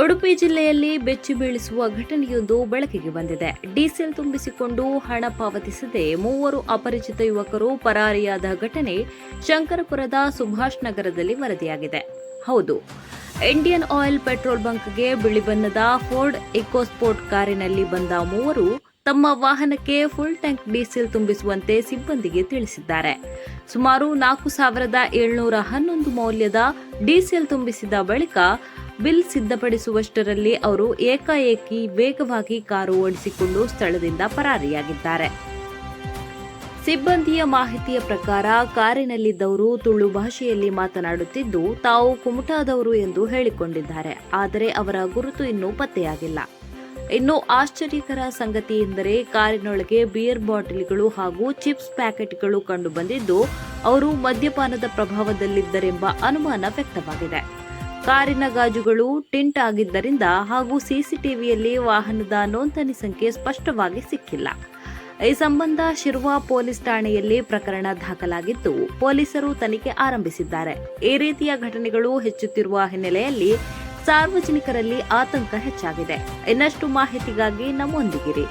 ಉಡುಪಿ ಜಿಲ್ಲೆಯಲ್ಲಿ ಬೆಚ್ಚಿ ಬೀಳಿಸುವ ಘಟನೆಯೊಂದು ಬೆಳಕಿಗೆ ಬಂದಿದೆ. ಡೀಸೆಲ್ ತುಂಬಿಸಿಕೊಂಡು ಹಣ ಪಾವತಿಸದೆ ಮೂವರು ಅಪರಿಚಿತ ಯುವಕರು ಪರಾರಿಯಾದ ಘಟನೆ ಶಂಕರಪುರದ ಸುಭಾಷ್ ನಗರದಲ್ಲಿ ವರದಿಯಾಗಿದೆ. ಹೌದು, ಇಂಡಿಯನ್ ಆಯಿಲ್ ಪೆಟ್ರೋಲ್ ಬಂಕ್ಗೆ ಬಿಳಿ ಬಣ್ಣದ ಫೋರ್ಡ್ ಇಕೋಸ್ಪೋರ್ಟ್ ಕಾರಿನಲ್ಲಿ ಬಂದ ಮೂವರು ತಮ್ಮ ವಾಹನಕ್ಕೆ ಫುಲ್ ಟ್ಯಾಂಕ್ ಡೀಸೆಲ್ ತುಂಬಿಸುವಂತೆ ಸಿಬ್ಬಂದಿಗೆ ತಿಳಿಸಿದ್ದಾರೆ. ಸುಮಾರು 4,711 ಮೌಲ್ಯದ ಡೀಸೆಲ್ ತುಂಬಿಸಿದ ಬಳಿಕ ಬಿಲ್ ಸಿದ್ಧಪಡಿಸುವಷ್ಟರಲ್ಲಿ ಅವರು ಏಕಾಏಕಿ ವೇಗವಾಗಿ ಕಾರು ಓಡಿಸಿಕೊಂಡು ಸ್ಥಳದಿಂದ ಪರಾರಿಯಾಗಿದ್ದಾರೆ. ಸಿಬ್ಬಂದಿಯ ಮಾಹಿತಿಯ ಪ್ರಕಾರ ಕಾರಿನಲ್ಲಿದ್ದವರು ತುಳು ಭಾಷೆಯಲ್ಲಿ ಮಾತನಾಡುತ್ತಿದ್ದು ತಾವು ಕುಮಟಾದವರು ಎಂದು ಹೇಳಿಕೊಂಡಿದ್ದಾರೆ. ಆದರೆ ಅವರ ಗುರುತು ಇನ್ನೂ ಪತ್ತೆಯಾಗಿಲ್ಲ. ಇನ್ನು ಆಶ್ಚರ್ಯಕರ ಸಂಗತಿ ಎಂದರೆ ಕಾರಿನೊಳಗೆ ಬಿಯರ್ ಬಾಟಲಿಗಳು ಹಾಗೂ ಚಿಪ್ಸ್ ಪ್ಯಾಕೆಟ್ಗಳು ಕಂಡುಬಂದಿದ್ದು ಅವರು ಮದ್ಯಪಾನದ ಪ್ರಭಾವದಲ್ಲಿದ್ದರೆಂಬ ಅನುಮಾನ ವ್ಯಕ್ತವಾಗಿದೆ. ಕಾರಿನ ಗಾಜುಗಳು ಟಿಂಟ್ ಆಗಿದ್ದರಿಂದ ಹಾಗೂ ಸಿಸಿಟಿವಿಯಲ್ಲಿ ವಾಹನದ ನೋಂದಣಿ ಸಂಖ್ಯೆ ಸ್ಪಷ್ಟವಾಗಿ ಸಿಕ್ಕಿಲ್ಲ. ಈ ಸಂಬಂಧ ಶಿರ್ವ ಪೊಲೀಸ್ ಠಾಣೆಯಲ್ಲಿ ಪ್ರಕರಣ ದಾಖಲಾಗಿದ್ದು ಪೊಲೀಸರು ತನಿಖೆ ಆರಂಭಿಸಿದ್ದಾರೆ. ಈ ರೀತಿಯ ಘಟನೆಗಳು ಹೆಚ್ಚುತ್ತಿರುವ ಹಿನ್ನೆಲೆಯಲ್ಲಿ ಸಾರ್ವಜನಿಕರಲ್ಲಿ ಆತಂಕ ಹೆಚ್ಚಾಗಿದೆ. ಇನ್ನಷ್ಟು ಮಾಹಿತಿಗಾಗಿ ನಮ್ಮೊಂದಿಗಿರಿ.